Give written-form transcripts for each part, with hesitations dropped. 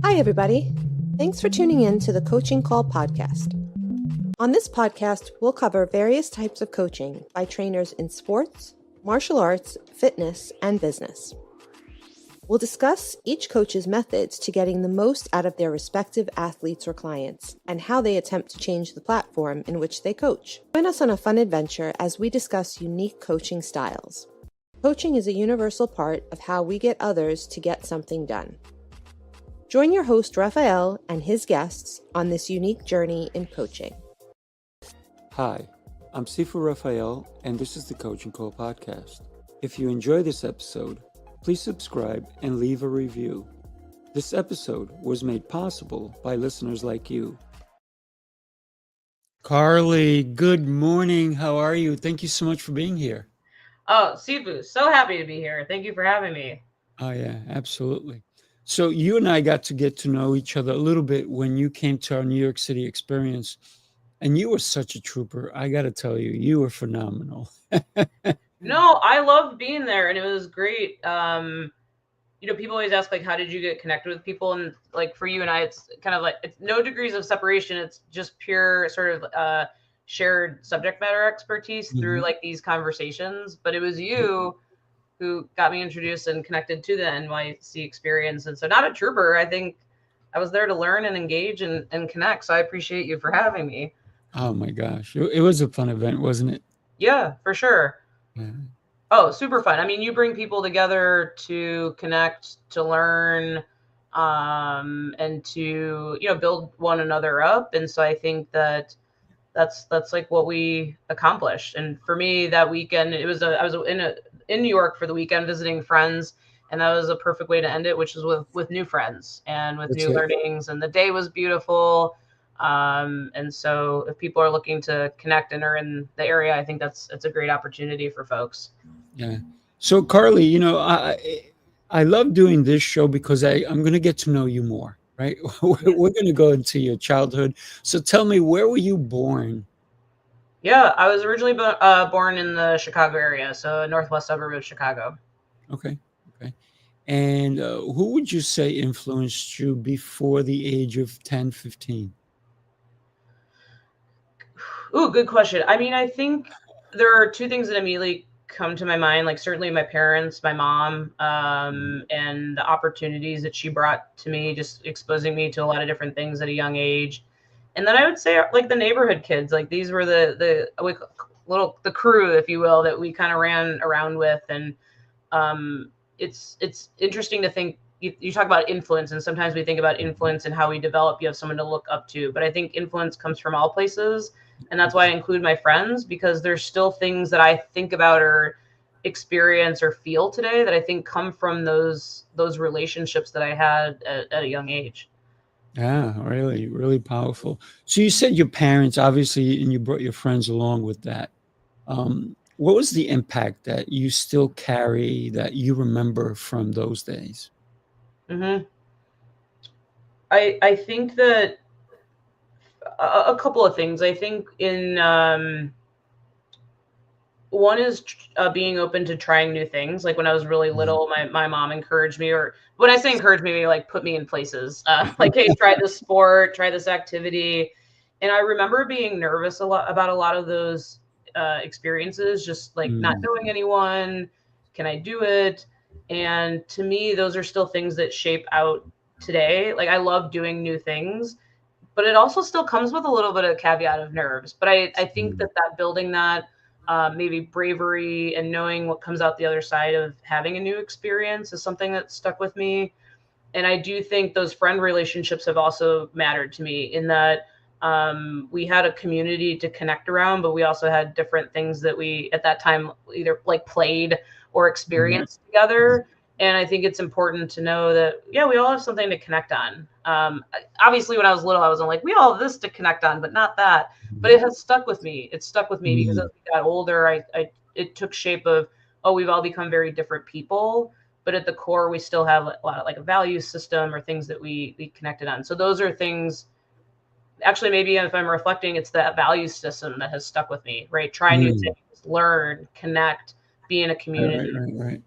Hi, everybody. Thanks for tuning in to the Coaching Call podcast. On this podcast, we'll cover various types of coaching by trainers in sports, martial arts, fitness, and business. We'll discuss each coach's methods to getting the most out of their respective athletes or clients and how they attempt to change the platform in which they coach. Join us on a fun adventure as we discuss unique coaching styles. Coaching is a universal part of how we get others to get something done. Join your host, Rafael, and his guests on this unique journey in coaching. Hi, I'm Sifu Rafael, and this is the Coaching Call podcast. If you enjoy this episode, please subscribe and leave a review. This episode was made possible by listeners like you. Carlee, good morning. How are you? Thank you so much for being here. Oh, Sifu, so happy to be here. Thank you for having me. Oh, yeah, absolutely. So you and I got to know each other a little bit when you came to our New York City experience, and you were such a trooper. I got to tell you, you were phenomenal. No, I loved being there, and it was great. People always ask, like, how did you get connected with people? And, like, for you and I, it's kind of like, it's no degrees of separation. It's just pure sort of shared subject matter expertise through, like, these conversations. But it was you who got me introduced and connected to the NYC experience. And so not a trooper. I think I was there to learn and engage and connect. So I appreciate you for having me. Oh, my gosh. It was a fun event, wasn't it? Yeah, for sure. Yeah. Oh, super fun. I mean, you bring people together to connect, to learn, and to, build one another up. And so I think that's like what we accomplished. And for me, that weekend, I was in New York for the weekend visiting friends, and that was a perfect way to end it, which is with new friends and with new learnings. And the day was beautiful. And so if people are looking to connect and are in the area, I think it's a great opportunity for folks. Yeah. So Carlee, I love doing this show because I'm going to get to know you more, right? We're going to go into your childhood. So tell me, where were you born? Yeah, I was originally born in the Chicago area, so northwest suburb of Chicago. Okay. And who would you say influenced you before the age of 10, 15? Ooh, good question. I mean, I think there are two things that immediately come to my mind, like certainly my parents, my mom, and the opportunities that she brought to me, just exposing me to a lot of different things at a young age. And then I would say, like, the neighborhood kids, like these were the crew, if you will, that we kind of ran around with. And it's interesting to think, you talk about influence, and sometimes we think about influence and how we develop, you have someone to look up to, but I think influence comes from all places. And that's why I include my friends, because there's still things that I think about or experience or feel today that I think come from those relationships that I had at a young age. Yeah, really, really powerful. So you said your parents, obviously, and you brought your friends along with that. What was the impact that you still carry, that you remember from those days? Mm-hmm. I think that a couple of things. I think one is being open to trying new things. Like when I was really little, my mom encouraged me, or when I say encourage me, like put me in places, like, hey, try this sport, try this activity. And I remember being nervous about a lot of those experiences, just like not knowing anyone. Can I do it? And to me, those are still things that shape out today. Like I love doing new things, but it also still comes with a little bit of caveat of nerves. But I think that building that, maybe bravery and knowing what comes out the other side of having a new experience is something that stuck with me. And I do think those friend relationships have also mattered to me in that we had a community to connect around, but we also had different things that we at that time either like played or experienced together. And I think it's important to know that, yeah, we all have something to connect on. Obviously, when I was little, I wasn't like, we all have this to connect on, but not that. But it has stuck with me. It stuck with me because as we got older, it took shape of, we've all become very different people. But at the core, we still have a lot of like a value system or things that we connected on. So those are things, actually, maybe if I'm reflecting, it's that value system that has stuck with me, right? Try new things, learn, connect, be in a community. Right.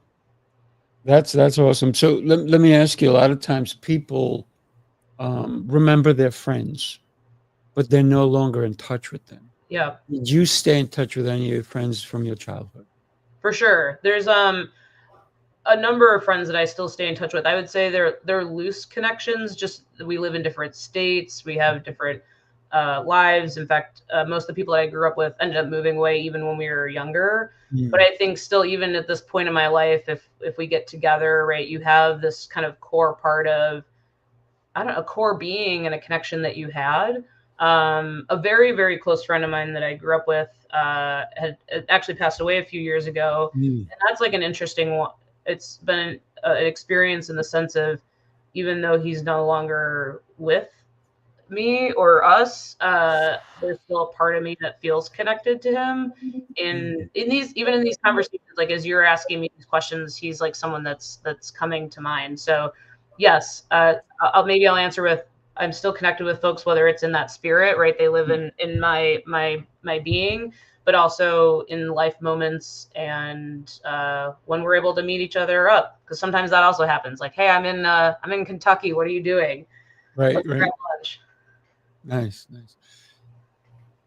That's awesome. So let me ask you, a lot of times people remember their friends, but they're no longer in touch with them. Yeah, Did you stay in touch with any of your friends from your childhood? for sure. There's a number of friends that I still stay in touch with. I would say they're loose connections. Just we live in different states. We have different lives. In fact, most of the people that I grew up with ended up moving away even when we were younger. But I think still, even at this point in my life, if we get together, right, you have this kind of core part of, I don't know, a core being and a connection that you had. A very, very close friend of mine that I grew up with had actually passed away a few years ago. Mm. And that's like an interesting one. It's been an experience in the sense of, even though he's no longer with me or us, there's still a part of me that feels connected to him. In these, even in these conversations, like as you're asking me these questions, he's like someone that's coming to mind. So yes, maybe I'll answer with, I'm still connected with folks, whether it's in that spirit, right? They live in my being, but also in life moments, and when we're able to meet each other up, because sometimes that also happens. Like, hey, I'm in Kentucky. What are you doing? Right. Let's grab lunch. Nice.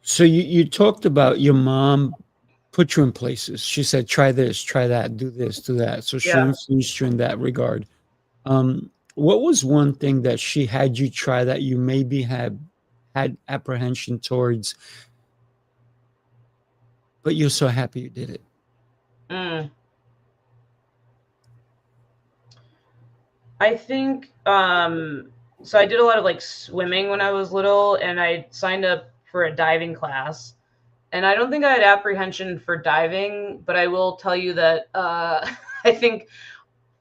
So you talked about your mom put you in places. She said, try this, try that, do this, do that. So she Yeah. influenced you in that regard. What was one thing that she had you try that you maybe had apprehension towards, but you're so happy you did it? Mm. I think so I did a lot of like swimming when I was little, and I signed up for a diving class. And I don't think I had apprehension for diving, but I will tell you that I think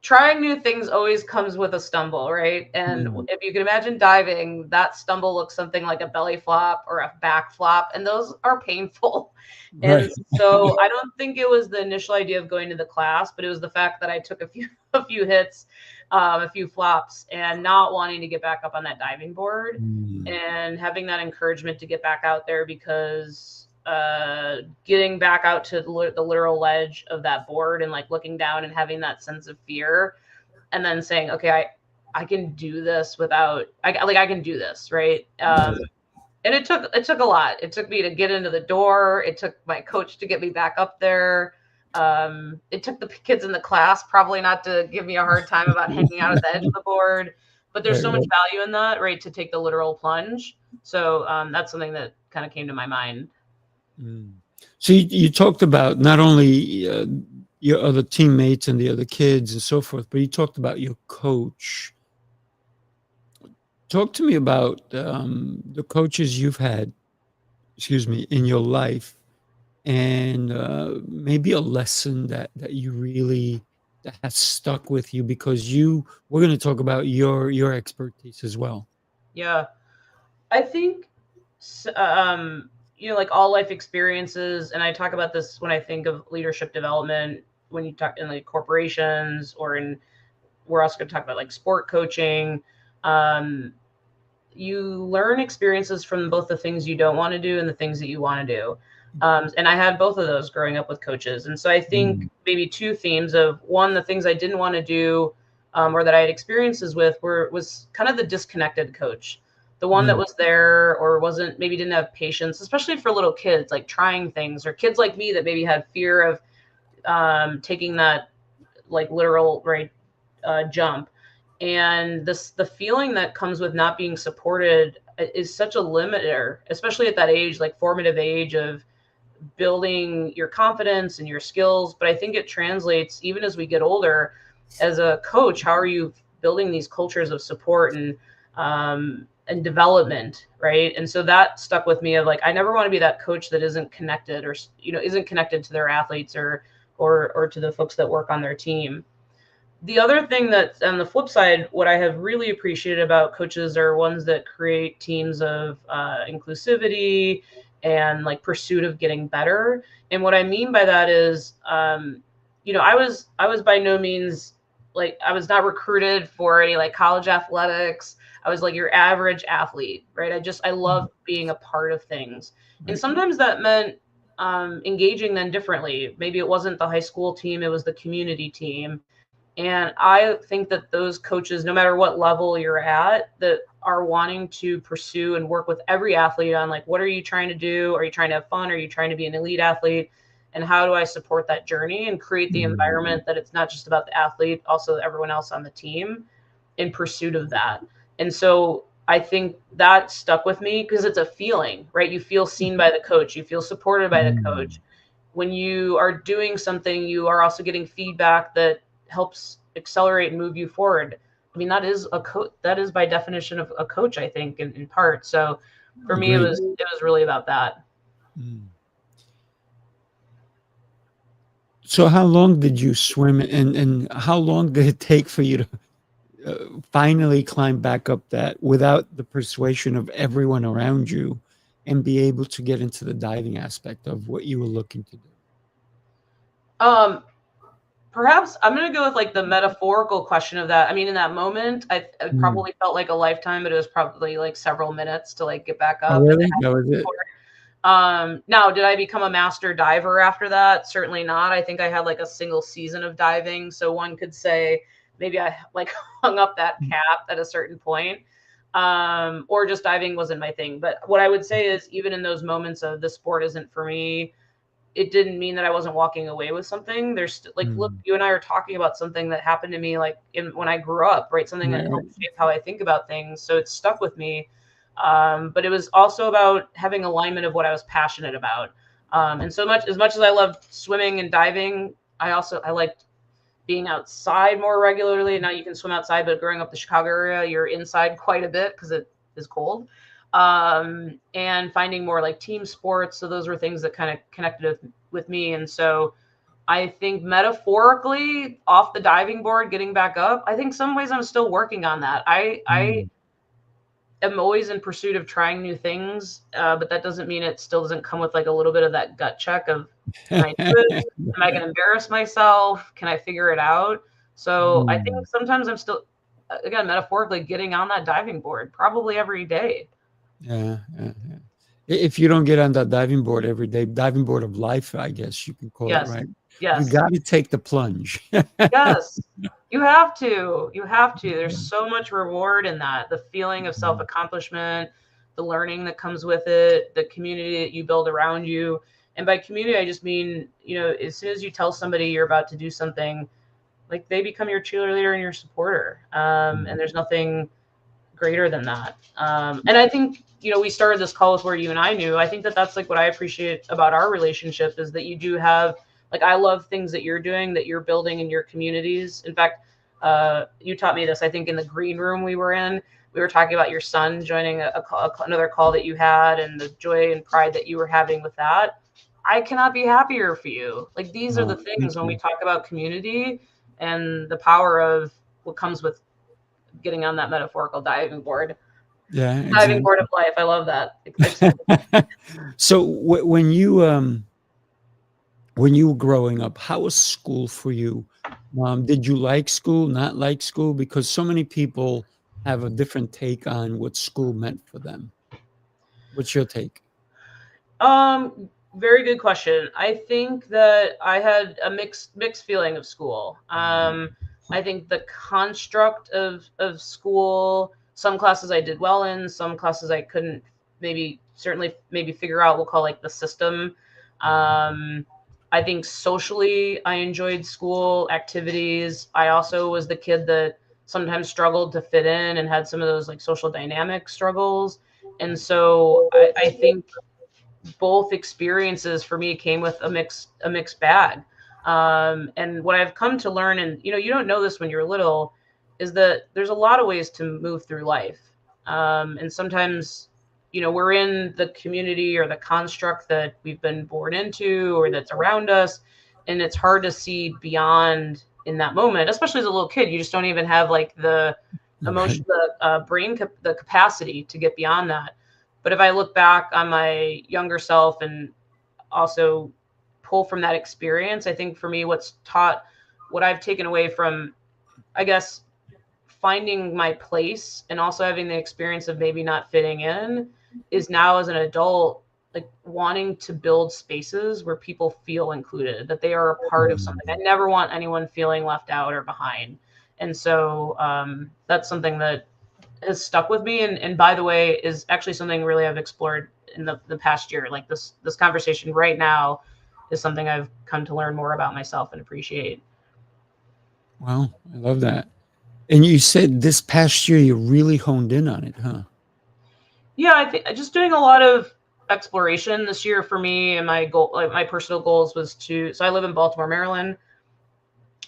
trying new things always comes with a stumble, right? And if you can imagine diving, that stumble looks something like a belly flop or a back flop, and those are painful. Right. And so I don't think it was the initial idea of going to the class, but it was the fact that I took a few hits, a few flops, and not wanting to get back up on that diving board, and having that encouragement to get back out there, because getting back out to the literal ledge of that board and like looking down and having that sense of fear, and then saying, okay, I can do this without, I can do this, right? And it took a lot. It took me to get into the door. It took my coach to get me back up there. It took the kids in the class probably not to give me a hard time about hanging out at the edge of the board. But there's so much value in that, right? To take the literal plunge. So that's something that kind of came to my mind. So you talked about not only your other teammates and the other kids and so forth, but you talked about your coach. Talk to me about the coaches you've had, in your life, and maybe a lesson that you really, that has stuck with you, because we're going to talk about your expertise as well. Yeah, I think like all life experiences, and I talk about this when I think of leadership development, when you talk in like corporations, or we're also going to talk about like sport coaching. You learn experiences from both the things you don't want to do and the things that you want to do. And I had both of those growing up with coaches. And so I think maybe two themes of, one, the things I didn't want to do, or that I had experiences with, was kind of the disconnected coach, the one that was there or maybe didn't have patience, especially for little kids, like trying things, or kids like me that maybe had fear of taking that like literal jump. And the feeling that comes with not being supported is such a limiter, especially at that age, like formative age of building your confidence and your skills. But I think it translates even as we get older. As a coach, how are you building these cultures of support and development, right? And so that stuck with me of like, I never want to be that coach that isn't connected, or isn't connected to their athletes or to the folks that work on their team. The other thing that, on the flip side, what I have really appreciated about coaches are ones that create teams of inclusivity and like pursuit of getting better. And what I mean by that is, I was by no means, like, I was not recruited for any like college athletics. I was like your average athlete, right? I love being a part of things. And sometimes that meant engaging then differently. Maybe it wasn't the high school team, it was the community team. And I think that those coaches, no matter what level you're at, that are wanting to pursue and work with every athlete on like, what are you trying to do? Are you trying to have fun? Are you trying to be an elite athlete? And how do I support that journey and create the environment that it's not just about the athlete, also everyone else on the team in pursuit of that. And so I think that stuck with me because it's a feeling, right? You feel seen by the coach, you feel supported by the coach. When you are doing something, you are also getting feedback that helps accelerate and move you forward. I mean, that is a coach. That is by definition of a coach, I think, in part. So for me, it was really about that. So how long did you swim, and how long did it take for you to finally climb back up that without the persuasion of everyone around you and be able to get into the diving aspect of what you were looking to do? Perhaps I'm going to go with like the metaphorical question of that. I mean, in that moment, I probably felt like a lifetime, but it was probably like several minutes to like get back up. Oh, really? That was it? Now, did I become a master diver after that? Certainly not. I think I had like a single season of diving. So one could say maybe I like hung up that cap at a certain point, or just diving wasn't my thing. But what I would say is even in those moments of the sport isn't for me, it didn't mean that I wasn't walking away with something. There's like, look, you and I are talking about something that happened to me, like when I grew up, right? Something that helped shape how I think about things. So it's stuck with me. But it was also about having alignment of what I was passionate about. And so much as I loved swimming and diving, I liked being outside more regularly. Now you can swim outside, but growing up the Chicago area, you're inside quite a bit because it is cold. And finding more like team sports. So those were things that kind of connected with me. And so I think metaphorically off the diving board, getting back up, I think some ways I'm still working on that. I am always in pursuit of trying new things. But that doesn't mean it still doesn't come with like a little bit of that gut check of, can I do it? Am I going to embarrass myself? Can I figure it out? So I think sometimes I'm still, again, metaphorically getting on that diving board probably every day. Yeah. If you don't get on that diving board every day, diving board of life, I guess you can call it, right? Yes. You got to take the plunge. Yes, you have to. You have to. There's so much reward in that. The feeling of self-accomplishment, the learning that comes with it, the community that you build around you. And by community, I just mean, as soon as you tell somebody you're about to do something, like they become your cheerleader and your supporter. And there's nothing greater than that. And I think, we started this call with where you and I knew. I think that that's like what I appreciate about our relationship is that you do have, like, I love things that you're doing, that you're building in your communities. In fact, you taught me this, I think in the green room we were in, we were talking about your son joining another call that you had and the joy and pride that you were having with that. I cannot be happier for you. Like, these are the things when we talk about community and the power of what comes with getting on that metaphorical diving board. Yeah, exactly. Diving board of life. I love that. So when you were growing up, how was school for you? Did you like school, not like school? Because so many people have a different take on what school meant for them. What's your take? Very good question. I think that I had a mixed feeling of school. I think the construct of school, some classes I did well in, some classes I couldn't maybe figure out, we'll call like the system. I think socially I enjoyed school activities. I also was the kid that sometimes struggled to fit in and had some of those like social dynamic struggles. And so I think both experiences for me came with a mixed bag. And what I've come to learn, and you don't know this when you're little, is that there's a lot of ways to move through life. And sometimes, we're in the community or the construct that we've been born into or that's around us. And it's hard to see beyond in that moment, especially as a little kid. You just don't even have like the emotion, the capacity to get beyond that. But if I look back on my younger self and also pull from that experience, I think for me, what I've taken away from, I guess, finding my place and also having the experience of maybe not fitting in is now as an adult, like wanting to build spaces where people feel included, that they are a part of something. I never want anyone feeling left out or behind. And so that's something that has stuck with me. And by the way, is actually something really I've explored in the past year. Like this conversation right now is something I've come to learn more about myself and appreciate. Wow, I love that. And you said this past year you really honed in on it, huh? Yeah, I think just doing a lot of exploration this year for me, and my goal, like my personal goals, was to. So I live in Baltimore, Maryland.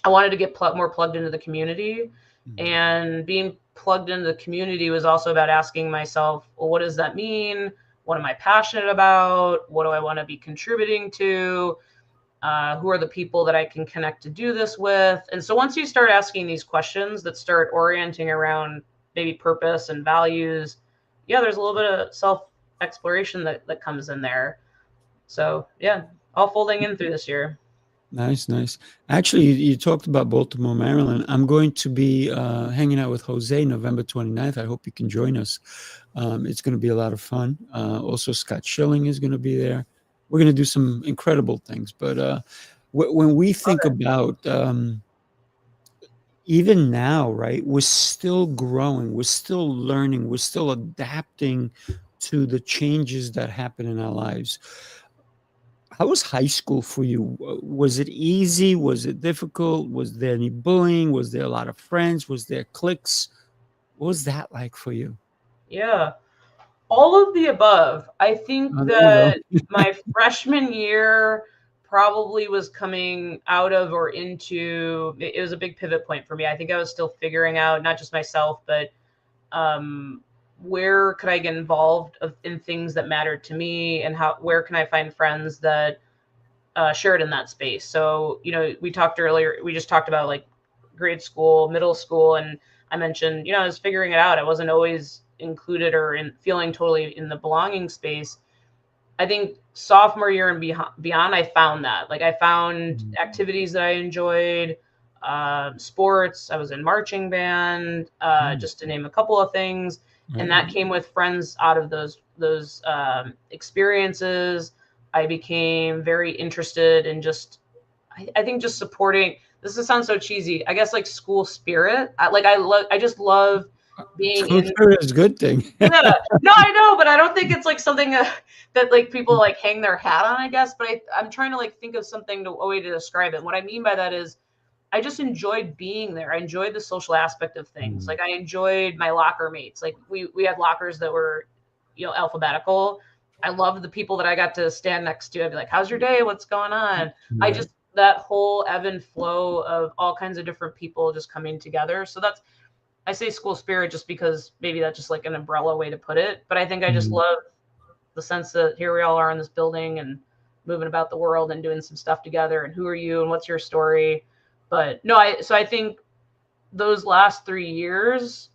I wanted to get more plugged into the community, and being plugged into the community was also about asking myself, well, what does that mean? What am I passionate about? What do I want to be contributing to? Who are the people that I can connect to do this with? And so once you start asking these questions that start orienting around maybe purpose and values, yeah, there's a little bit of self-exploration that comes in there. So yeah, all folding in through this year. Nice, nice. Actually, you talked about Baltimore, Maryland. I'm going to be hanging out with Jose November 29th. I hope you can join us. It's going to be a lot of fun. Also, Scott Schilling is going to be there. We're going to do some incredible things. But when we think about even now, right, we're still growing, we're still learning, we're still adapting to the changes that happen in our lives. How was high school for you? Was it easy? Was it difficult? Was there any bullying? Was there a lot of friends? Was there cliques? What was that like for you? Yeah, all of the above. I think Oh, there you go. that my freshman year probably was coming out of or into, it was a big pivot point for me. I think I was still figuring out not just myself, but um, where could I get involved in things that mattered to me, and where can I find friends that shared in that space. So, we talked earlier, we just talked about like grade school, middle school, and I mentioned, I was figuring it out. I wasn't always included or feeling totally in the belonging space. I think sophomore year and beyond, I found that. Like I found activities that I enjoyed, sports. I was in marching band, just to name a couple of things, and that came with friends out of those experiences. I became very interested in I think just supporting. This sounds so cheesy. I guess like school spirit. I just love being School in. spirit is a good thing. Yeah, no, I know, but I don't think it's like something that like people like hang their hat on, I guess. But I'm trying to like think of a way to describe it. And what I mean by that is I just enjoyed being there. I enjoyed the social aspect of things. Like I enjoyed my locker mates. Like we had lockers that were, alphabetical. I loved the people that I got to stand next to. I'd be like, "How's your day? What's going on?" I just that whole ebb and flow of all kinds of different people just coming together. So I say school spirit just because maybe that's just like an umbrella way to put it. But I think I just love the sense that here we all are in this building and moving about the world and doing some stuff together. And who are you and what's your story? But no, I think those last 3 years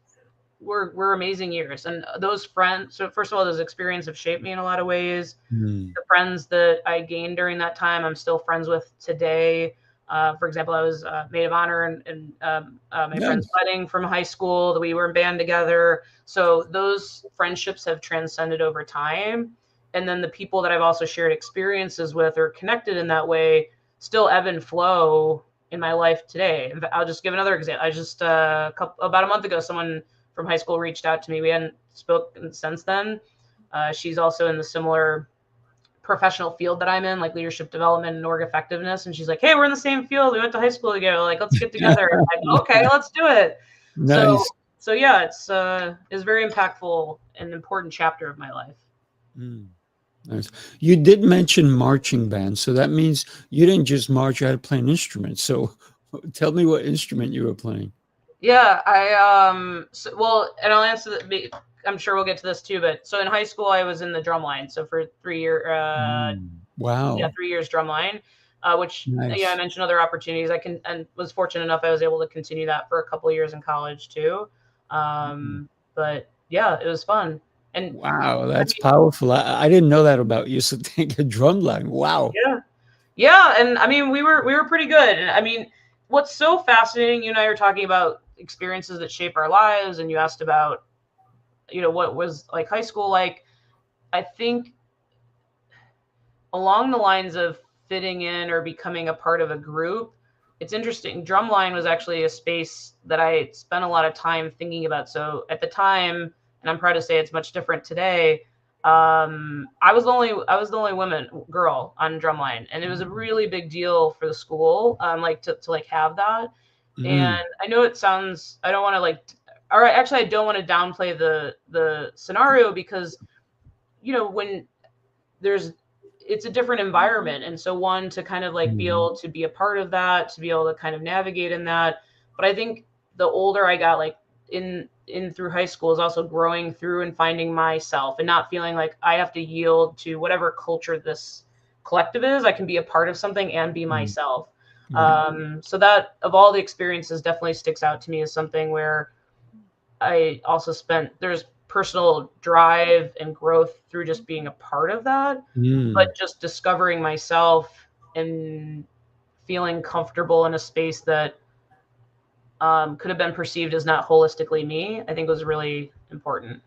were amazing years. And those friends, so first of all, those experiences have shaped me in a lot of ways. The friends that I gained during that time, I'm still friends with today. For example, I was maid of honor in my friend's wedding from high school. That we were in band together. So those friendships have transcended over time. And then the people that I've also shared experiences with or connected in that way still ebb and flow in my life today. I'll just give another example. About a month ago, someone from high school reached out to me. We hadn't spoken since then. She's also in the similar professional field that I'm in, like leadership development and org effectiveness. And she's like, "Hey, we're in the same field. We went to high school together. Like, let's get together." I'm like, "Okay, let's do it." Nice. So yeah, it's very impactful and important chapter of my life. Nice. You did mention marching band, so that means you didn't just march, you had to play an instrument. So tell me what instrument you were playing. Yeah, and I'll answer that. I'm sure we'll get to this too, but so in high school I was in the drum line. So for 3 year, Wow. yeah, 3 years drum line, which Nice. I mentioned other opportunities. And was fortunate enough I was able to continue that for a couple of years in college too. But yeah, it was fun. And Wow, that's powerful. I didn't know that about you. So take a drum line. Wow. yeah, and I mean we were pretty good. And I mean, what's so fascinating, you and I were talking about experiences that shape our lives, and you asked about, what was like high school like. I think along the lines of fitting in or becoming a part of a group, it's interesting. Drumline was actually a space that I spent a lot of time thinking about. So at the time, and I'm proud to say it's much different today, I was the only girl on Drumline, and it was a really big deal for the school, like to like have that. And I know it sounds, I don't want to like, all right, actually, I don't want to downplay the scenario, because, when it's a different environment. And so one, to kind of like be able to be a part of that, to be able to kind of navigate in that. But I think the older I got, like in through high school, is also growing through and finding myself and not feeling like I have to yield to whatever culture this collective is. I can be a part of something and be myself. So that, of all the experiences, definitely sticks out to me as something where I also there's personal drive and growth through just being a part of that, but just discovering myself and feeling comfortable in a space that could have been perceived as not holistically me, I think was really important.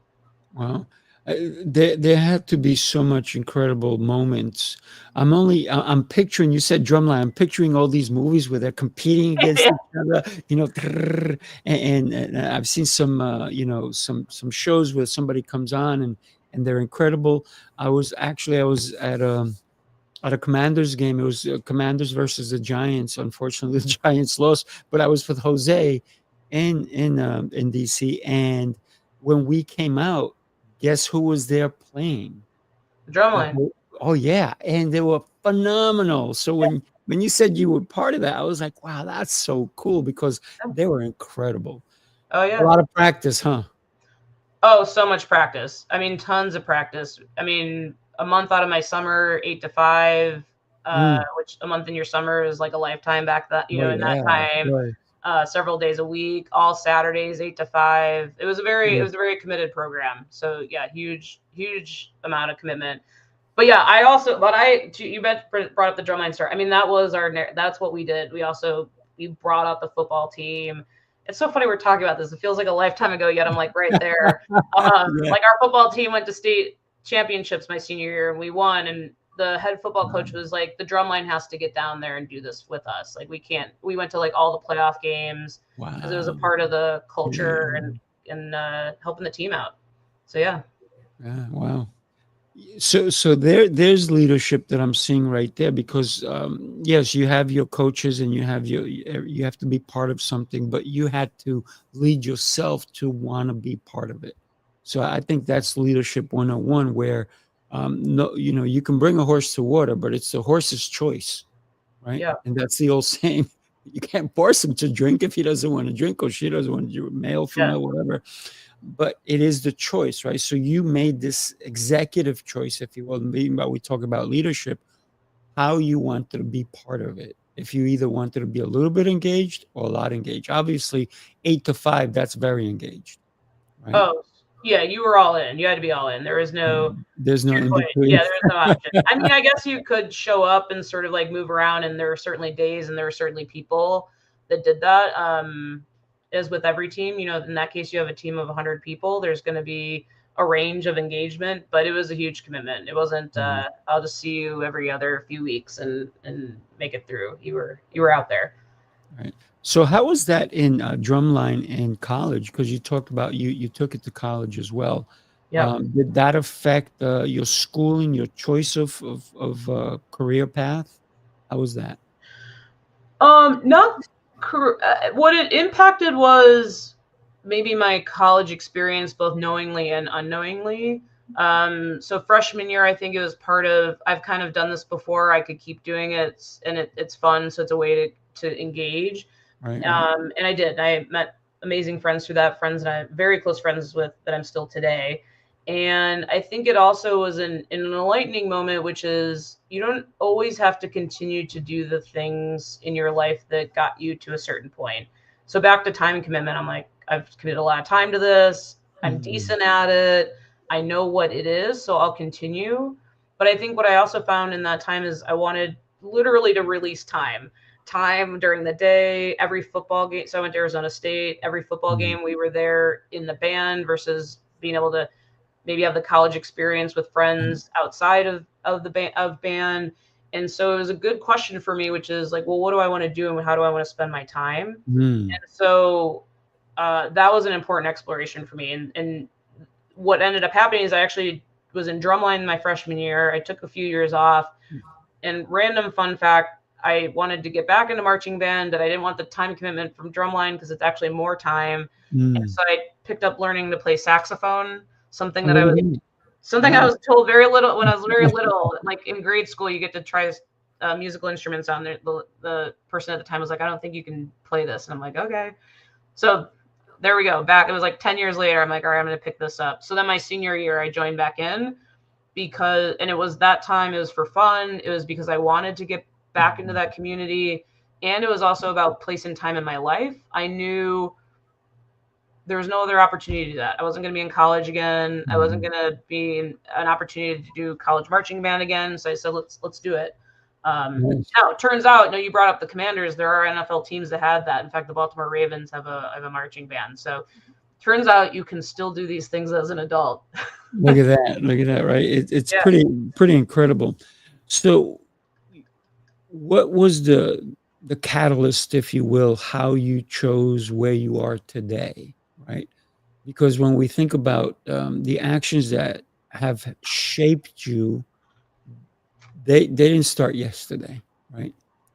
Wow. There had to be so much incredible moments. I'm picturing, you said Drumline, I'm picturing all these movies where they're competing against Yeah. each other, and I've seen some, some shows where somebody comes on and they're incredible. I was at a Commanders game. It was Commanders versus the Giants. Unfortunately, the Giants lost, but I was with Jose in DC, and when we came out, guess who was there playing? Drumline. Oh yeah, and they were phenomenal. So when you said you were part of that, I was like, wow, that's so cool, because they were incredible. Oh A yeah. lot of practice, huh? Oh, so much practice. I mean, tons of practice. I mean, a month out of my summer, 8 to 5, which a month in your summer is like a lifetime back that, Oh in that yeah, of time, course. several days a week, all Saturdays, 8 to 5. It was a Yeah. very committed program. So yeah, huge amount of commitment. But yeah, I also, you brought up the drumline story. I mean, that's what we did. We brought out the football team. It's so funny we're talking about this. It feels like a lifetime ago, yet I'm like right there. Yeah. Like our football team went to state championships my senior year and we won. And the head football coach was like, the drumline has to get down there and do this with us. Like we went to like all the playoff games because it was a Wow. part of the culture Yeah. and helping the team out. So yeah. Yeah. Wow. So there's leadership that I'm seeing right there, because yes, you have your coaches and you have to be part of something, but you had to lead yourself to want to be part of it. So I think that's leadership 101, where no, you can bring a horse to water, but it's the horse's choice, right? Yeah. And that's the old saying. You can't force him to drink if he doesn't want to drink, or she doesn't want to drink, male, Yeah. female, whatever. But it is the choice, right? So you made this executive choice, if you will. We talk about leadership, how you wanted to be part of it. If you either wanted to be a little bit engaged or a lot engaged. Obviously, 8 to 5, that's very engaged, right? Oh, yeah, you were all in. You had to be all in. There was no, There's to no your in point, between. yeah, there's no option. I mean, I guess you could show up and sort of like move around, and there were certainly days and there were certainly people that did that. As with every team, in that case, you have a team of 100 people. There's going to be a range of engagement, but it was a huge commitment. It wasn't, I'll just see you every other few weeks and make it through. You were out there. Right. So how was that in drumline in college? Because you talked about you took it to college as well. Yeah. Did that affect your schooling, your choice of career path? How was that? Not what it impacted was maybe my college experience, both knowingly and unknowingly. So freshman year, I think it was part of, I've kind of done this before. I could keep doing it, and it's fun. So it's a way to engage. Right. And I did. I met amazing friends through that, friends that I'm very close friends with that I'm still today. And I think it also was an enlightening moment, which is you don't always have to continue to do the things in your life that got you to a certain point. So back to time commitment, I'm like, I've committed a lot of time to this. I'm decent at it. I know what it is, so I'll continue. But I think what I also found in that time is I wanted literally to release time during the day, every football game. So I went to Arizona State, every football game we were there in the band versus being able to maybe have the college experience with friends outside of band. And so it was a good question for me, which is like, well, what do I want to do and how do I want to spend my time? Mm. And so that was an important exploration for me. And what ended up happening is I actually was in drumline my freshman year. I took a few years off. And random fun fact, I wanted to get back into marching band, but I didn't want the time commitment from drumline because it's actually more time. And so I picked up learning to play saxophone, something that I was told very little when I was very little. Like in grade school, you get to try musical instruments on there. The person at the time was like, I don't think you can play this. And I'm like, okay. So there we go. Back, it was like 10 years later. I'm like, all right, I'm going to pick this up. So then my senior year, I joined back in and it was that time. It was for fun. It was because I wanted to get back into that community. And it was also about place and time in my life. I knew there was no other opportunity to do that. I wasn't going to be in college again. I wasn't going to be in an opportunity to do college marching band again. So I said, let's do it. Now it turns out, you brought up the Commanders. There are NFL teams that had that. In fact, the Baltimore Ravens have a marching band. So turns out you can still do these things as an adult. Look at that. Right. It's pretty incredible. So what was the catalyst, if you will, how you chose where you are today? Right. Because when we think about the actions that have shaped you, they didn't start yesterday, right?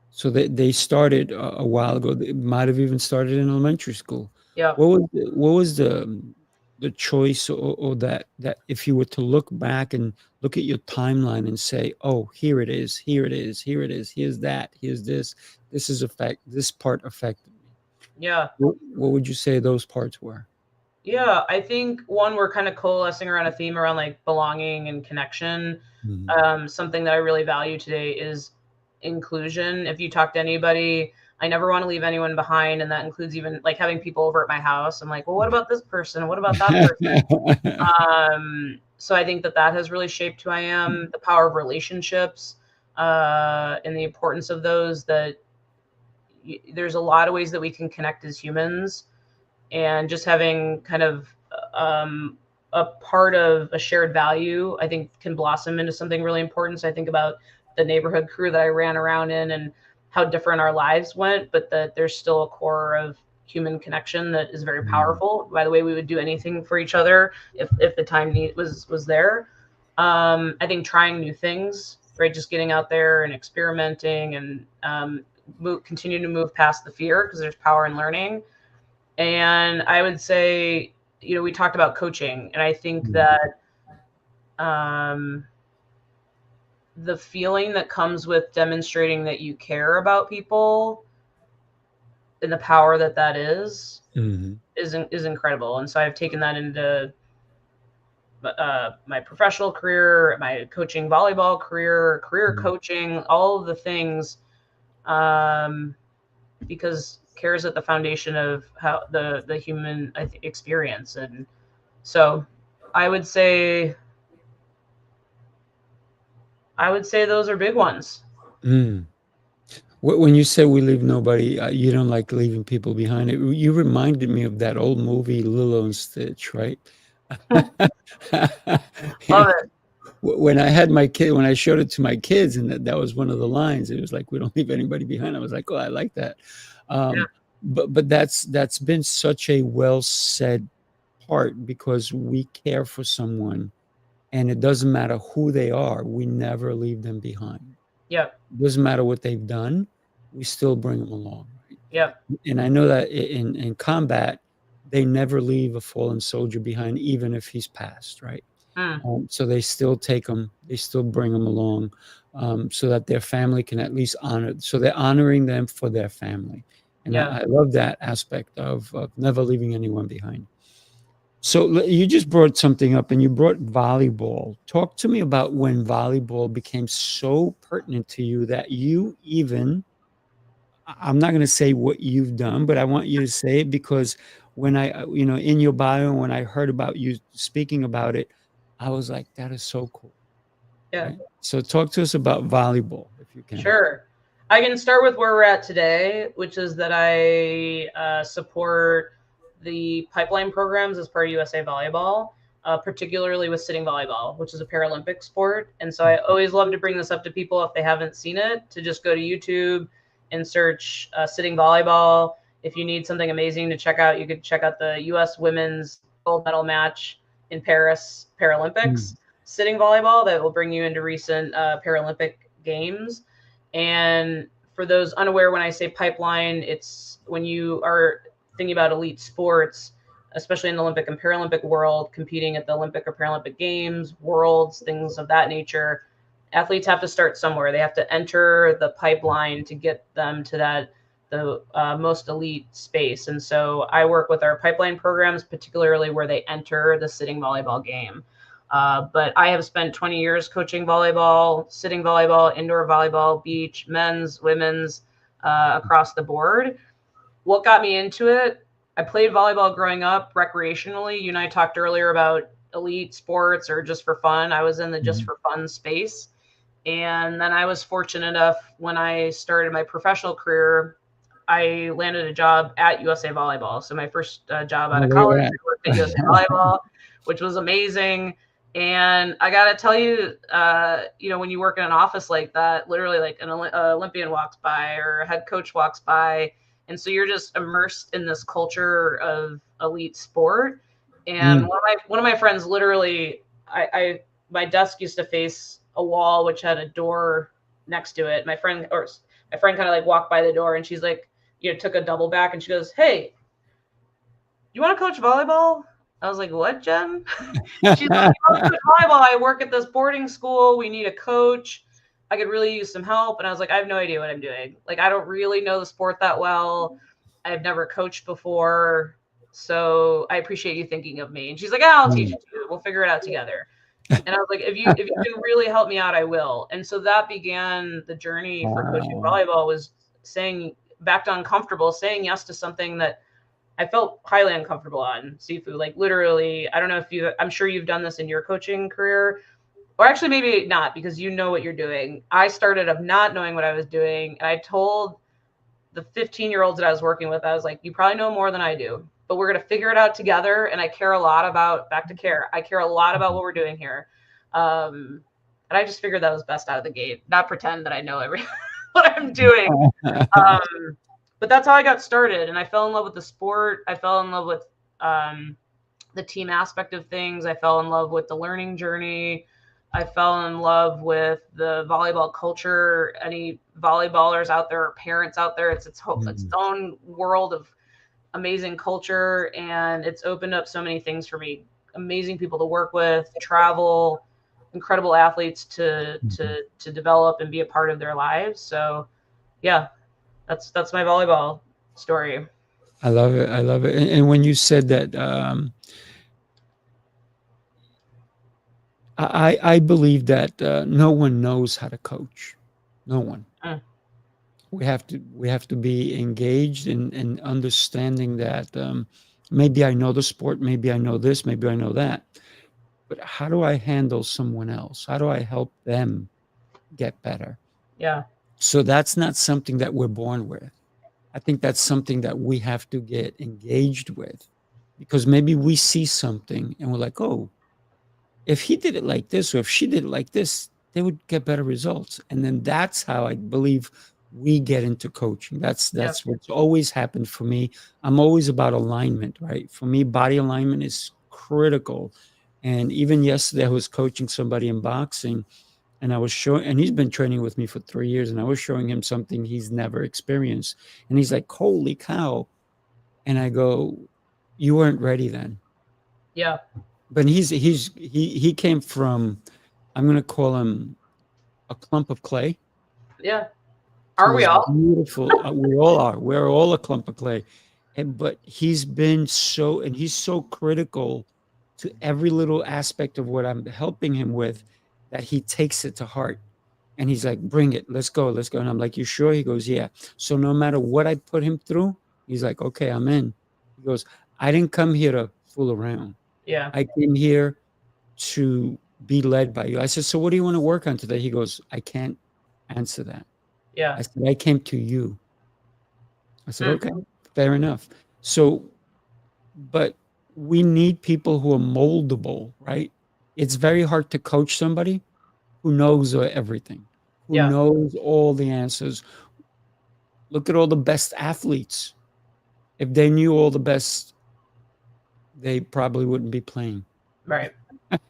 So they started a while ago. They might have even started in elementary school. Yeah. What was the choice or that if you were to look back and look at your timeline and say, oh, here it is, here's that, here's this part affected me. Yeah. What would you say those parts were? Yeah, I think one, we're kind of coalescing around a theme around like belonging and connection. Something that I really value today is inclusion. If you talk to anybody, I never want to leave anyone behind. And that includes even like having people over at my house. I'm like, well, what about this person? What about that person? So I think that has really shaped who I am, the power of relationships, and the importance of those, that there's a lot of ways that we can connect as humans. And just having kind of a part of a shared value, I think, can blossom into something really important. So I think about the neighborhood crew that I ran around in and how different our lives went, but that there's still a core of human connection that is very powerful. By the way, we would do anything for each other if the time was there. I think trying new things, right? Just getting out there and experimenting and continue to move past the fear, because there's power in learning. And I would say, we talked about coaching, and I think that the feeling that comes with demonstrating that you care about people and the power that is incredible. And so I've taken that into my professional career, my coaching volleyball career coaching, all of the things, because care is at the foundation of how the human experience. And so I would say those are big ones. When you say we leave nobody, you don't like leaving people behind. You reminded me of that old movie Lilo and Stitch, right? Love it. When I had my kid, when I showed it to my kids, and that was one of the lines, it was like, we don't leave anybody behind. I was like, oh, I like that. But that's been such a well said part, because we care for someone, and it doesn't matter who they are. We never leave them behind. Yeah. It doesn't matter what they've done. We still bring them along. Right? Yeah. And I know that in combat, they never leave a fallen soldier behind, even if he's passed, right? So they still take them, they still bring them along, so that their family can at least honor. So they're honoring them for their family. And I love that aspect of never leaving anyone behind. So you just brought something up, and you brought volleyball. Talk to me about when volleyball became so pertinent to you that you even, I'm not going to say what you've done, but I want you to say it, because when I, in your bio, when I heard about you speaking about it, I was like, that is so cool. Yeah. Right? So talk to us about volleyball, if you can. Sure. I can start with where we're at today, which is that I support the pipeline programs as part of USA Volleyball. particularly with sitting volleyball, which is a Paralympic sport. And so I always love to bring this up to people if they haven't seen it, to just go to YouTube and search sitting volleyball. If you need something amazing to check out, you could check out the U.S. women's gold medal match in Paris Paralympics sitting volleyball that will bring you into recent Paralympic Games. And for those unaware, when I say pipeline, it's when you are thinking about elite sports, especially in the Olympic and Paralympic world, competing at the Olympic or Paralympic Games, worlds, things of that nature. Athletes have to start somewhere. They have to enter the pipeline to get them to the most elite space. And so I work with our pipeline programs, particularly where they enter the sitting volleyball game. But I have spent 20 years coaching volleyball, sitting volleyball, indoor volleyball, beach, men's, women's, across the board. What got me into it? I played volleyball growing up recreationally. You and I talked earlier about elite sports or just for fun. I was in the just for fun space. And then I was fortunate enough when I started my professional career, I landed a job at USA Volleyball. So my first job out of college, I worked at USA Volleyball, which was amazing. And I got to tell you, when you work in an office like that, literally like an Olympian walks by or a head coach walks by. And so you're just immersed in this culture of elite sport. And one of my friends, literally, my desk used to face a wall which had a door next to it. My friend kind of like walked by the door, and she's like, took a double back, and she goes, "Hey, you want to coach volleyball?" I was like, "What, Jen?" She's like, "You want to coach volleyball? I work at this boarding school. We need a coach. I could really use some help." And I was like, "I have no idea what I'm doing. Like, I don't really know the sport that well. I've never coached before. So I appreciate you thinking of me." And she's like, "I'll teach you. We'll figure it out together." And I was like, if you can really help me out, I will. And so that began the journey for coaching volleyball, was saying back to uncomfortable, saying yes to something that I felt highly uncomfortable on. Sifu, like literally, I don't know if I'm sure you've done this in your coaching career, or actually maybe not, because you know what you're doing. I started of not knowing what I was doing. And I told the 15-year-olds that I was working with, I was like, "You probably know more than I do, but we're going to figure it out together. And I care a lot about," back to care, "I care a lot about what we're doing here." And I just figured that was best out of the gate, not pretend that I know what I'm doing. But that's how I got started. And I fell in love with the sport. I fell in love with the team aspect of things. I fell in love with the learning journey. I fell in love with the volleyball culture. Any volleyballers out there, or parents out there, it's its own world of amazing culture, and it's opened up so many things for me. Amazing people to work with, travel, incredible athletes to develop and be a part of their lives. So yeah, that's my volleyball story. I love it. I love it. And when you said that, I believe that no one knows how to coach. No one. We have to be engaged in understanding that maybe I know the sport, maybe I know this, maybe I know that, but how do I handle someone else? How do I help them get better? Yeah. So that's not something that we're born with. I think that's something that we have to get engaged with, because maybe we see something and we're like, "Oh, if he did it like this, or if she did it like this, they would get better results." And then that's how I believe we get into coaching. That's what's always happened for me. I'm always about alignment, right? For me, body alignment is critical. And even yesterday, I was coaching somebody in boxing, and I was showing, and he's been training with me for 3 years, and I was showing him something he's never experienced. And he's like, "Holy cow." And I go, "You weren't ready then." Yeah. But he came from, I'm going to call him a clump of clay. Yeah. Are we all? Beautiful. We all are. We're all a clump of clay. But he's so critical to every little aspect of what I'm helping him with, that he takes it to heart. And he's like, "Bring it. Let's go. Let's go." And I'm like, "You sure?" He goes, "Yeah." So no matter what I put him through, he's like, "Okay, I'm in." He goes, "I didn't come here to fool around. Yeah. I came here to be led by you." I said, "So what do you want to work on today?" He goes, "I can't answer that." Yeah. I said, "I came to you." I said, "Okay, fair enough." So, but we need people who are moldable, right? It's very hard to coach somebody who knows everything, who Yeah. knows all the answers. Look at all the best athletes. If they knew all the best, they probably wouldn't be playing. Right.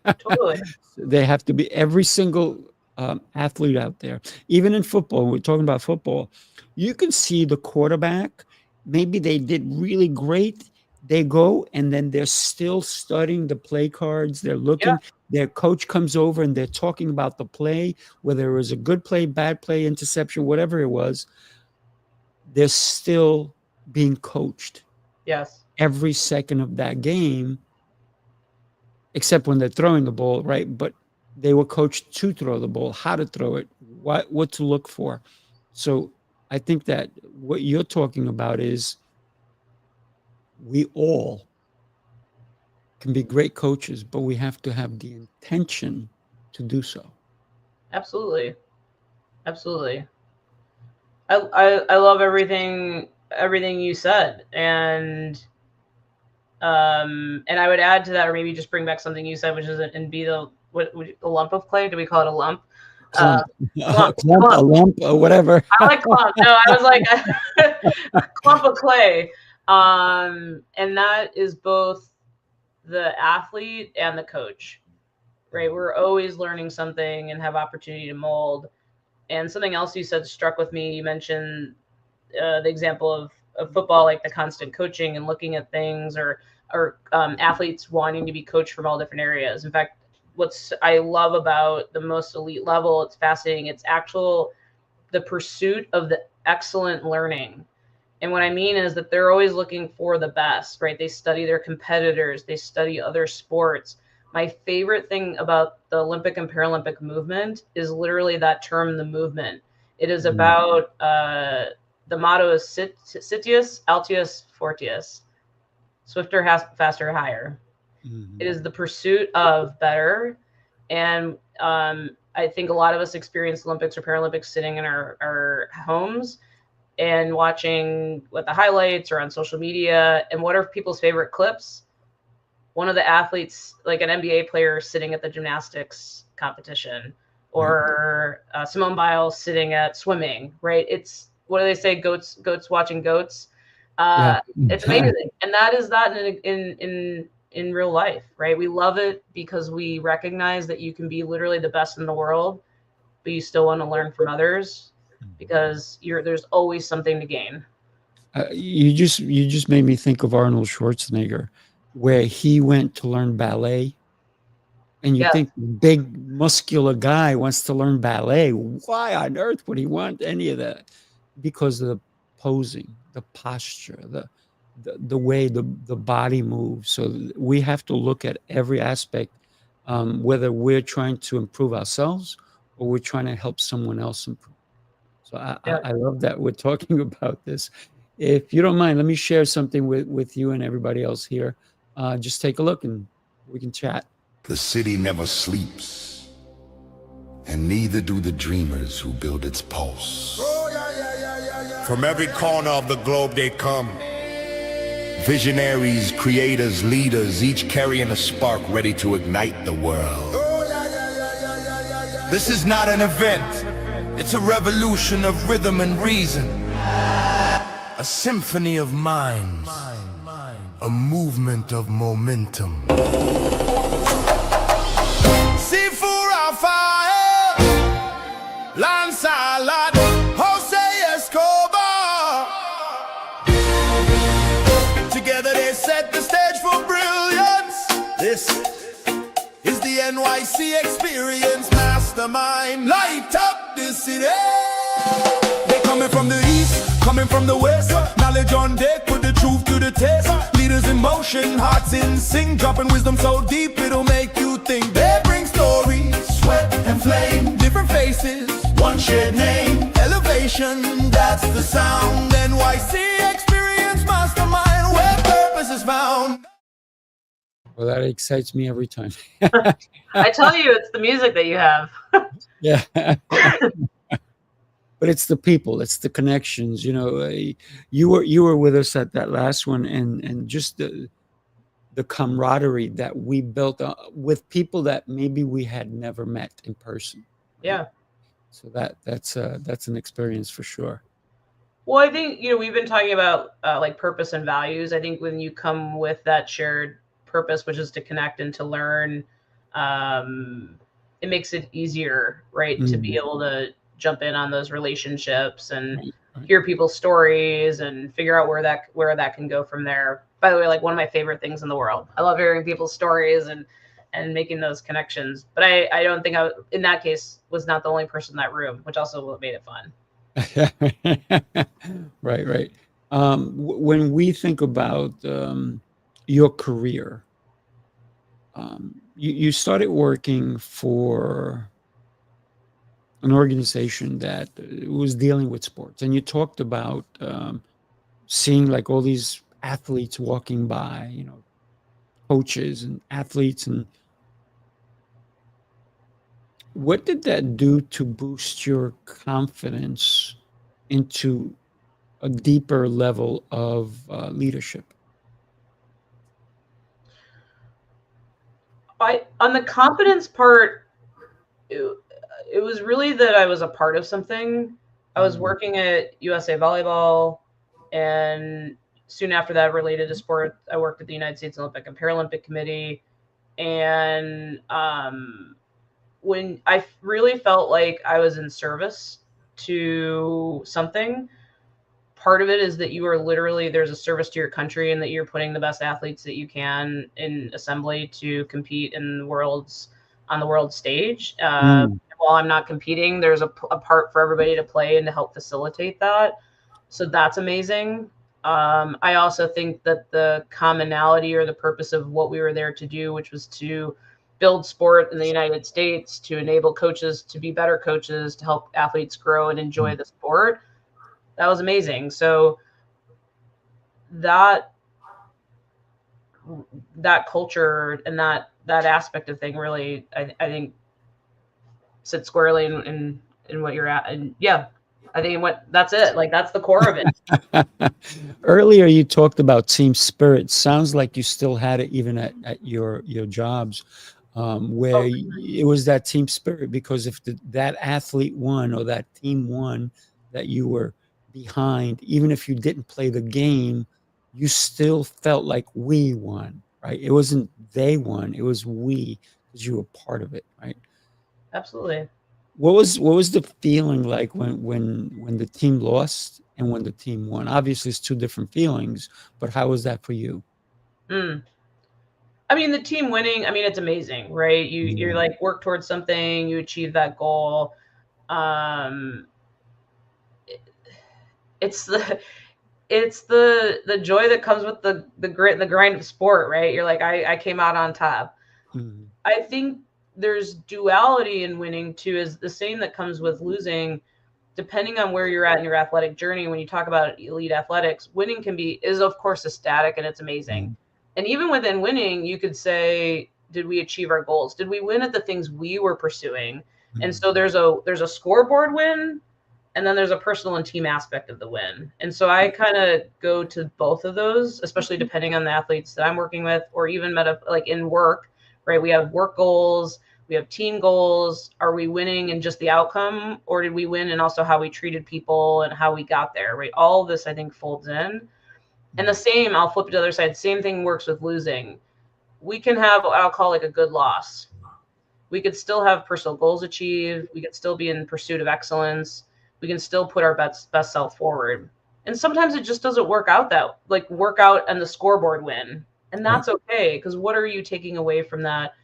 Totally. They have to be every single athlete out there. Even in football, we're talking about football, you can see the quarterback. Maybe they did really great. They go and then they're still studying the play cards. They're looking. Yeah. Their coach comes over and they're talking about the play, whether it was a good play, bad play, interception, whatever it was. They're still being coached. Yes. Every second of that game, except when they're throwing the ball, right? But they were coached to throw the ball, how to throw it, what to look for. So I think that what you're talking about is we all can be great coaches, but we have to have the intention to do so. Absolutely. Absolutely. I love everything you said, and I would add to that, or maybe just bring back something you said, which is and be the a lump of clay. Do we call it a lump? Clump, Clump. a lump, or whatever. I like clump. No, I was like a clump of clay. And that is both the athlete and the coach, right? We're always learning something and have opportunity to mold. And something else you said struck with me. You mentioned the example of football, like the constant coaching and looking at things, or athletes wanting to be coached from all different areas. In fact, what's I love about the most elite level, it's fascinating. It's the pursuit of the excellent learning. And what I mean is that they're always looking for the best, right? They study their competitors, they study other sports. My favorite thing about the Olympic and Paralympic movement is literally that term, the movement. It is about the motto is Citius, Altius, Fortius, swifter, faster, higher. Mm-hmm. It is the pursuit of better. And I think a lot of us experience Olympics or Paralympics sitting in our homes and watching what the highlights or on social media. And what are people's favorite clips? One of the athletes, like an NBA player, sitting at the gymnastics competition, or Simone Biles sitting at swimming, right? It's, what do they say? Goats watching goats. It's amazing. And that is that in real life, right? We love it because we recognize that you can be literally the best in the world, but you still want to learn from others because there's always something to gain. You just made me think of Arnold Schwarzenegger, where he went to learn ballet. And you think big muscular guy wants to learn ballet. Why on earth would he want any of that? Because of the posing, the posture, the way the body moves. So we have to look at every aspect, whether we're trying to improve ourselves or we're trying to help someone else improve. So I love that we're talking about this. If you don't mind, let me share something with you and everybody else here. Just take a look and we can chat. The city never sleeps, and neither do the dreamers who build its pulse. From every corner of the globe they come. Visionaries, creators, leaders, each carrying a spark ready to ignite the world. This is not an event, it's a revolution of rhythm and reason. A symphony of minds, a movement of momentum. Sifu Rafael, Lancelot, Jose Escobar. Together they set the stage for brilliance. This is the NYC experience. Mastermind, light up the city. They coming from the east, coming from the west. Knowledge on deck, put the truth to the test. Leaders in motion, hearts in sync, dropping wisdom so deep it'll make you think. They bring stories, sweat and flame, different faces, one shared name. Elevation, that's the sound. NYC experience, mastermind, where purpose is found. Well, that excites me every time. I tell you, it's the music that you have. Yeah. But it's the people, it's the connections. You know, you were with us at that last one, and just the camaraderie that we built with people that maybe we had never met in person. Right? Yeah. So that's an experience for sure. Well, I think, we've been talking about like purpose and values. I think when you come with that shared purpose, which is to connect and to learn, it makes it easier, right, to be able to jump in on those relationships and hear people's stories and figure out where that can go from there. By the way, like one of my favorite things in the world. I love hearing people's stories and making those connections. But I don't think in that case, was not the only person in that room, which also what made it fun. Right. When we think about your career, you started working for an organization that was dealing with sports, and you talked about seeing like all these athletes walking by, coaches and athletes, and what did that do to boost your confidence into a deeper level of leadership? On the confidence part, it was really that I was a part of something. I was working at USA Volleyball, and soon after that, related to sport, I worked at the United States Olympic and Paralympic Committee. And when I really felt like I was in service to something, part of it is that you are literally, there's a service to your country, and that you're putting the best athletes that you can in assembly to compete on the world stage. While I'm not competing, there's a part for everybody to play and to help facilitate that. So that's amazing. I also think that the commonality or the purpose of what we were there to do, which was to build sport in the United States, to enable coaches to be better coaches, to help athletes grow and enjoy the sport, that was amazing. So that culture and that aspect of thing really, I think, sit squarely in what you're at. And yeah, I think that's it. Like, that's the core of it. Earlier, you talked about team spirit. Sounds like you still had it even at your jobs, where it was that team spirit, because if that athlete won or that team won that you were behind, even if you didn't play the game, you still felt like we won, right? It wasn't they won, it was we, because you were part of it, right? Absolutely. What was the feeling like when the team lost and when the team won? Obviously, it's two different feelings, but how was that for you? I mean, the team winning, I mean, it's amazing, right? You're like, work towards something, you achieve that goal. It's the joy that comes with the grit and the grind of sport, right? You're like, I came out on top. I think there's duality in winning too, is the same that comes with losing, depending on where you're at in your athletic journey. When you talk about elite athletics, winning is of course ecstatic and it's amazing. And even within winning, you could say, did we achieve our goals? Did we win at the things we were pursuing? And so there's a scoreboard win, and then there's a personal and team aspect of the win. And so I kind of go to both of those, especially depending on the athletes that I'm working with, or even like in work, right? We have work goals, we have team goals. Are we winning in just the outcome, or did we win in also how we treated people and how we got there, right? All of this, I think, folds in. And the same, I'll flip it to the other side. Same thing works with losing. We can have what I'll call like a good loss. We could still have personal goals achieved. We could still be in pursuit of excellence. We can still put our best self forward. And sometimes it just doesn't work out and the scoreboard win. And that's okay, because what are you taking away from that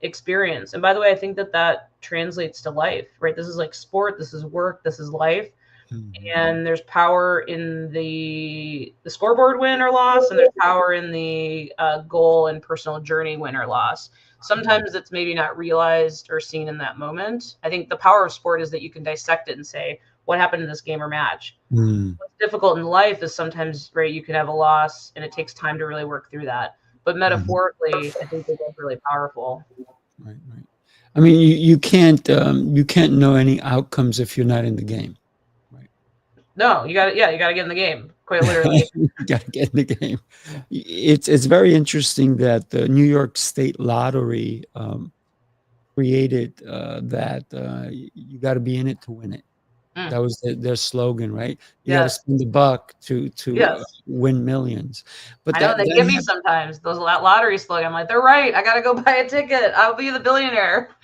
experience? And by the way, I think that translates to life, right? This is like sport, this is work, this is life. And there's power in the scoreboard win or loss, and there's power in the goal and personal journey win or loss. Sometimes it's maybe not realized or seen in that moment. I think the power of sport is that you can dissect it and say, what happened in this game or match? What's difficult in life is sometimes, right, you can have a loss and it takes time to really work through that. But metaphorically, I think it's really powerful. Right. I mean, you can't know any outcomes if you're not in the game. No, you got to get in the game. quite literally. You got to get in the game. It's very interesting that the New York State Lottery created that you got to be in it to win it. Mm, That was their slogan, right? You got to yes, spend a buck to yes. win millions. But I know they that get me sometimes. Those lottery slogan. I'm like, they're right. I gotta go buy a ticket. I'll be the billionaire.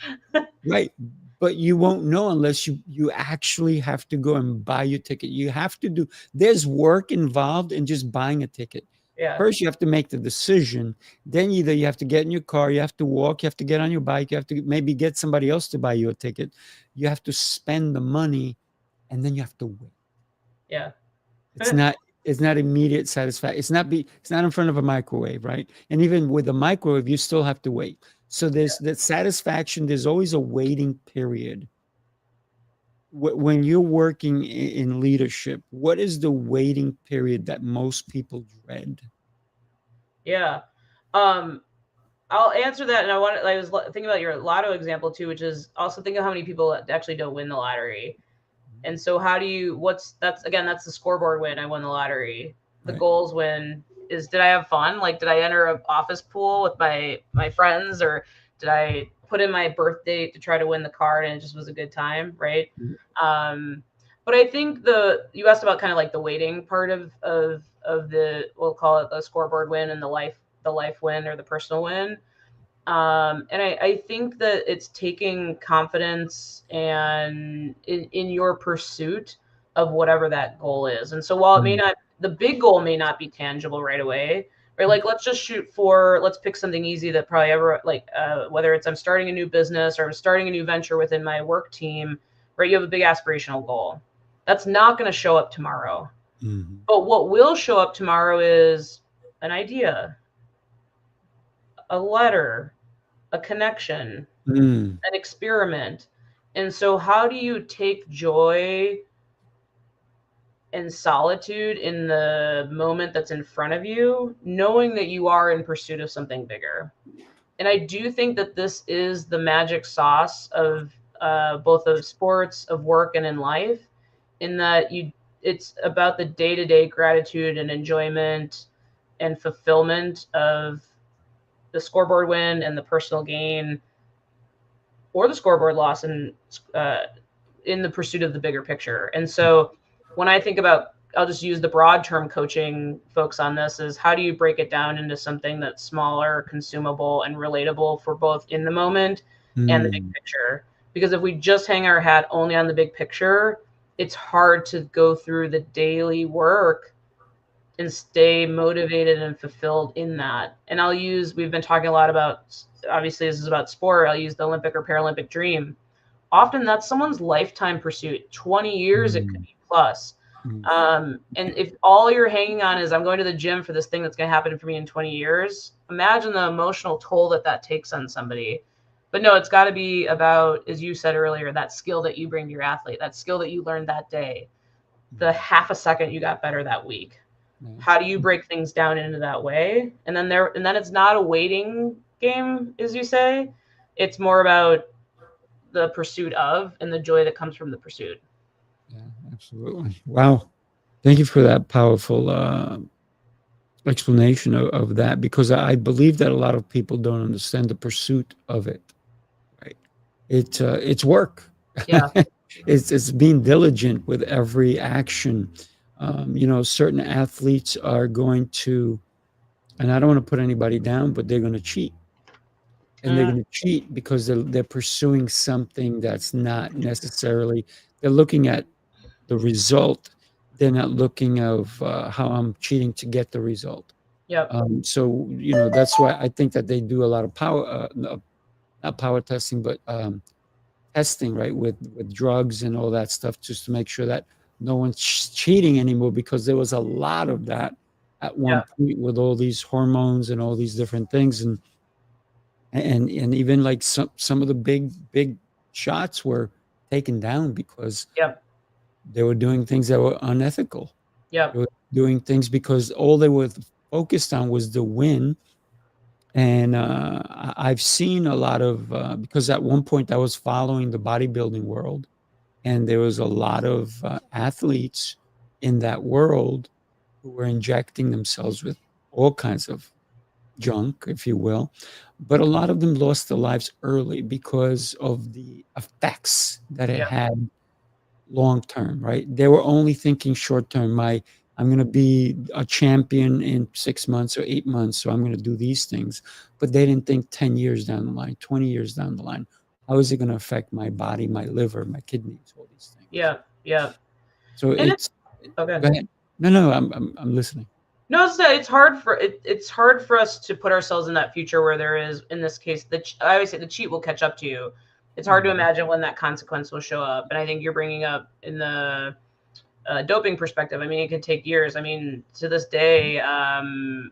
right, but you won't know unless you actually have to go and buy your ticket. You have to do. There's work involved in just buying a ticket. Yeah, First, you have to make the decision. Then either you have to get in your car, you have to walk, you have to get on your bike, you have to maybe get somebody else to buy you a ticket. You have to spend the money, and then you have to wait. yeah, It's not immediate satisfaction. It's not in front of a microwave, right? And even with a microwave, you still have to wait. So there's that satisfaction. There's always a waiting period. When you're working in leadership, what is the waiting period that most people dread? yeah. I'll answer that, and I was thinking about your lotto example too, which is also think of how many people actually don't win the lottery. And so how do you that's the scoreboard win. I won the lottery. The Right. goals win is, did I have fun? Like, did I enter an office pool with my friends, or did I put in my birth date to try to win the card and it just was a good time, right? But I think you asked about kind of like the waiting part of the, we'll call it the scoreboard win, and the life win or the personal win. And I think that it's taking confidence and in your pursuit of whatever that goal is. And so while it may not, the big goal may not be tangible right away, right? Like, let's pick something easy that probably whether it's I'm starting a new business or I'm starting a new venture within my work team, right? You have a big aspirational goal. That's not going to show up tomorrow. Mm-hmm. But what will show up tomorrow is an idea, a letter, a connection, an experiment. And so how do you take joy and solitude in the moment that's in front of you, knowing that you are in pursuit of something bigger? And I do think that this is the magic sauce of both of sports, of work, and in life, in that it's about the day-to-day gratitude and enjoyment and fulfillment of the scoreboard win and the personal gain, or the scoreboard loss, and in the pursuit of the bigger picture. And so when I think about, I'll just use the broad term coaching folks on this, is how do you break it down into something that's smaller, consumable, and relatable for both in the moment and the big picture? Because if we just hang our hat only on the big picture, it's hard to go through the daily work and stay motivated and fulfilled in that. And we've been talking a lot about, obviously this is about sport, I'll use the Olympic or Paralympic dream. Often that's someone's lifetime pursuit, 20 years, it could be plus. And if all you're hanging on is, I'm going to the gym for this thing that's going to happen for me in 20 years, imagine the emotional toll that takes on somebody. But no, it's got to be about, as you said earlier, that skill that you bring to your athlete, that skill that you learned that day, the half a second you got better that week. How do you break things down into that way? And then it's not a waiting game, as you say. It's more about the pursuit of, and the joy that comes from the pursuit. Yeah, absolutely. Wow. Thank you for that powerful explanation of that, because I believe that a lot of people don't understand the pursuit of it. Right? It's work. Yeah. It's being diligent with every action. Certain athletes are going to, and I don't want to put anybody down, but they're going to cheat. And they're going to cheat because they're pursuing something that's not necessarily, they're looking at the result. They're not looking of how I'm cheating to get the result. Yep. So, that's why I think that they do a lot of power, not power testing, but testing, right, with drugs and all that stuff, just to make sure that no one's cheating anymore, because there was a lot of that at one point with all these hormones and all these different things. And even like some of the big shots were taken down because they were doing things that were unethical. They were doing things because all they were focused on was the win. And I've seen a lot of, because at one point I was following the bodybuilding world, and there was a lot of athletes in that world who were who were injecting themselves with all kinds of junk, if you will. But a lot of them lost their lives early because of the effects that it Yeah. had long term, right? They were only thinking short term. I'm going to be a champion in 6 months or 8 months, so I'm going to do these things. But they didn't think 10 years down the line, 20 years down the line. How is it going to affect my body, my liver, my kidneys, all these things? Yeah. Yeah. So And it's okay. go ahead. No, I'm listening. No, it's hard for it's hard for us to put ourselves in that future where there is, in this case, I always say the cheat will catch up to you. It's hard to imagine when that consequence will show up. And I think you're bringing up in the doping perspective. I mean, it could take years. I mean, to this day,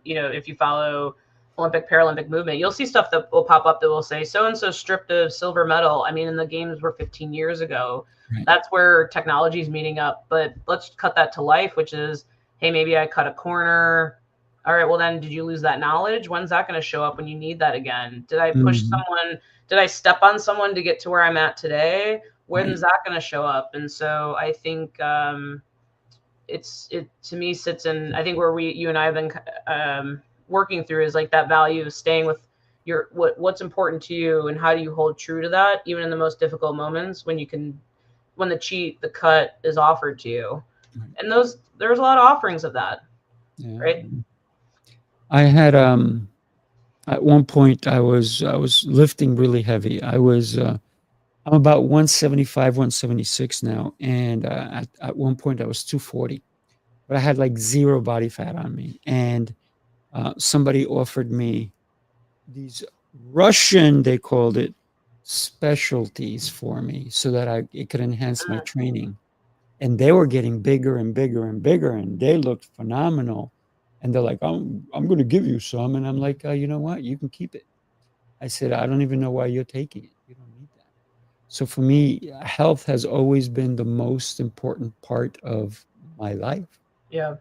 if you follow Olympic, Paralympic movement, you'll see stuff that will pop up that will say so-and-so stripped of silver medal. I mean, and the games were 15 years ago. Right. That's where technology is meeting up. But let's cut that to life, which is, hey, maybe I cut a corner. All right, well then, did you lose that knowledge? When's that going to show up when you need that again? Did I push someone? Did I step on someone to get to where I'm at today? When's that going to show up? And so I think it to me sits in, I think where you and I have been working through is like that value of staying with what's important to you, and how do you hold true to that, even in the most difficult moments when the cut is offered to you. Right. And there's a lot of offerings of that. Yeah. Right. I had at one point I was lifting really heavy. I'm about 175, 176 now, and at one point I was 240, but I had like zero body fat on me, and somebody offered me these Russian, they called it, specialties for me so that it could enhance my training. And they were getting bigger and bigger and bigger, and they looked phenomenal. And they're like, I'm going to give you some. And I'm like, you know what? You can keep it. I said, I don't even know why you're taking it. You don't need that. So for me, health has always been the most important part of my life. Yeah.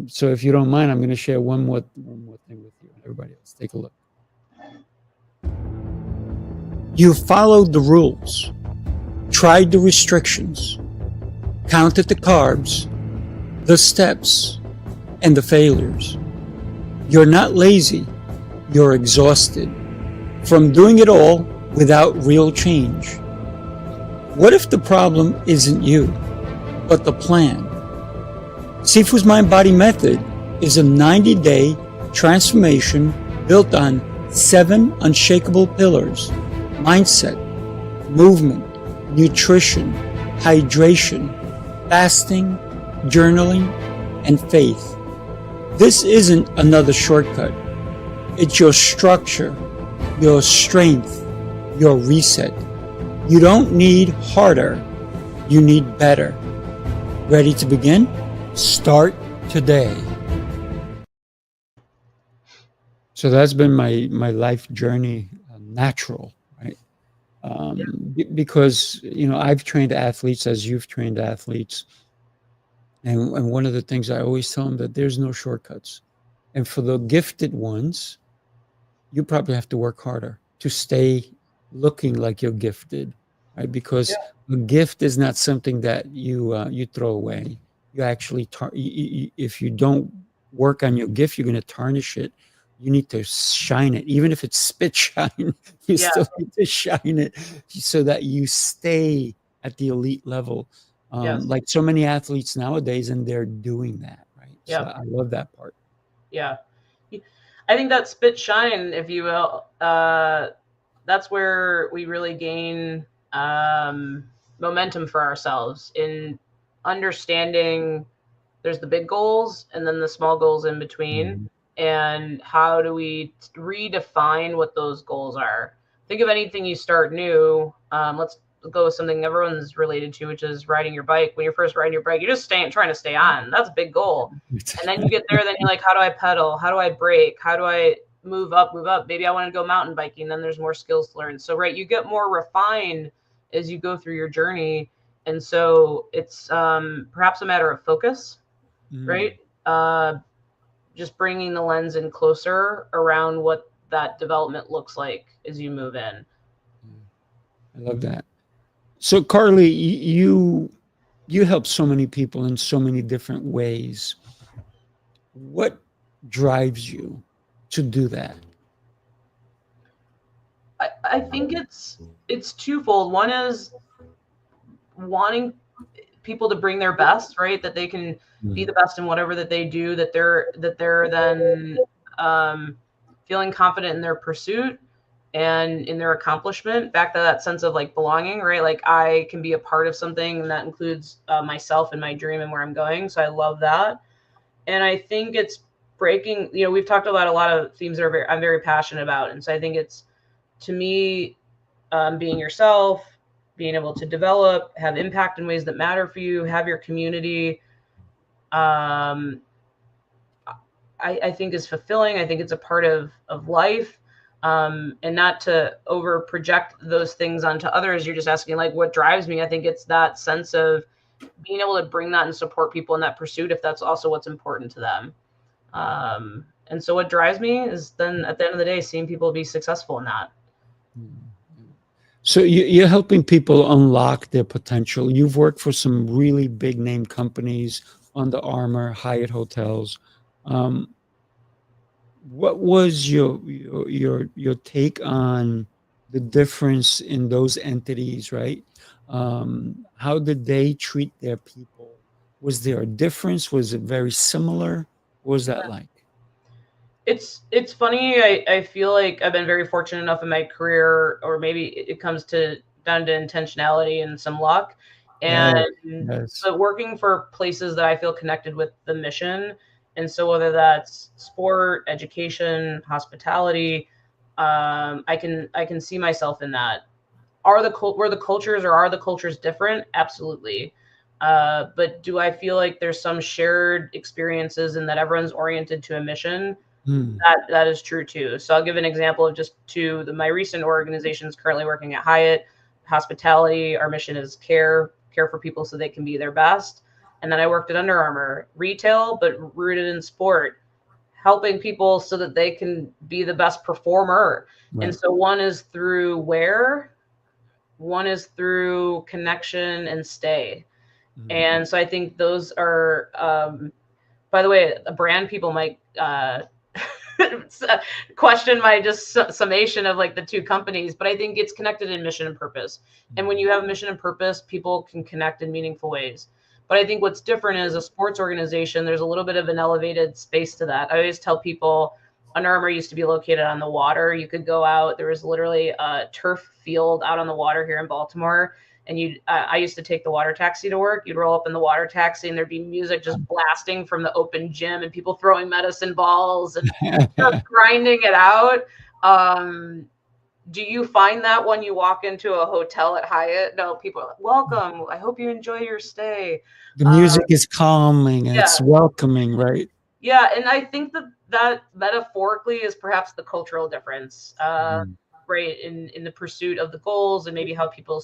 So if you don't mind, I'm going to share one more thing with you and everybody else. Take a look. You followed the rules, tried the restrictions, counted the carbs, the steps, and the failures. You're not lazy, you're exhausted from doing it all without real change. What if the problem isn't you, but the plan? Sifu's Mind-Body Method is a 90-day transformation built on 7 unshakable pillars: mindset, movement, nutrition, hydration, fasting, journaling, and faith. This isn't another shortcut. It's your structure, your strength, your reset. You don't need harder, you need better. Ready to begin? Start today. So that's been my life journey, natural, right? Because, I've trained athletes as you've trained athletes. And one of the things I always tell them that there's no shortcuts. And for the gifted ones, you probably have to work harder to stay looking like you're gifted, right? Because a gift is not something that you throw away. You actually, if you don't work on your gift, you're going to tarnish it. You need to shine it. Even if it's spit shine, you still need to shine it so that you stay at the elite level. Like so many athletes nowadays, and they're doing that, right? Yeah. So I love that part. Yeah. I think that spit shine, if you will, that's where we really gain momentum for ourselves in understanding there's the big goals and then the small goals in between. And how do we redefine what those goals are? Think of anything you start new. Let's go with something everyone's related to, which is riding your bike. When you're first riding your bike, you're just trying to stay on. That's a big goal. And then you get there, then you're like, how do I pedal? How do I brake? How do I move up? Maybe I want to go mountain biking. Then there's more skills to learn. So, right, you get more refined as you go through your journey. And so it's perhaps a matter of focus, right? Just bringing the lens in closer around what that development looks like as you move in. I love that. So Carlee, you help so many people in so many different ways. What drives you to do that? I think it's twofold. One is wanting people to bring their best, right? That they can be the best in whatever that they do, that they're then feeling confident in their pursuit and in their accomplishment. Back to that sense of like belonging, right? Like I can be a part of something, and that includes myself and my dream and where I'm going. So I love that, and I think it's breaking. We've talked about a lot of themes that I'm very passionate about, and so I think it's, to me, being yourself, being able to develop, have impact in ways that matter for you, have your community, I think is fulfilling. I think it's a part of life. And not to over project those things onto others. You're just asking like, what drives me? I think it's that sense of being able to bring that and support people in that pursuit, if that's also what's important to them. And so what drives me is then at the end of the day, seeing people be successful in that. So you're helping people unlock their potential. You've worked for some really big name companies, Under Armour, Hyatt Hotels. What was your take on the difference in those entities, right? How did they treat their people? Was there a difference? Was it very similar? What was that like? It's funny. I feel like I've been very fortunate enough in my career, or maybe it comes down to intentionality and some luck. And Yes. but working for places that I feel connected with the mission. And so whether that's sport, education, hospitality, I can see myself in that. Are the cultures different? Absolutely. But do I feel like there's some shared experiences and that everyone's oriented to a mission? That is true too. So I'll give an example of just my recent organizations currently working at Hyatt Hospitality. Our mission is care for people so they can be their best. And then I worked at Under Armour, retail, but rooted in sport, helping people so that they can be the best performer. Right. And so one is through wear, one is through connection and stay. And so I think those are, by the way, brand people might question my just summation of like the two companies, but I think it's connected in mission and purpose. And when you have mission and purpose, people can connect in meaningful ways. But I think what's different is a sports organization, there's a little bit of an elevated space to that. I always tell people Under Armour used to be located on the water. You could go out. There was literally a turf field out on the water here in Baltimore. And I used to take the water taxi to work. You'd roll up in the water taxi and there'd be music just blasting from the open gym and people throwing medicine balls and just grinding it out. Do you find that when you walk into a hotel at Hyatt? No, people are like, welcome. I hope you enjoy your stay. The music is calming and it's welcoming, right? Yeah. And I think that metaphorically is perhaps the cultural difference, right? In the pursuit of the goals and maybe how people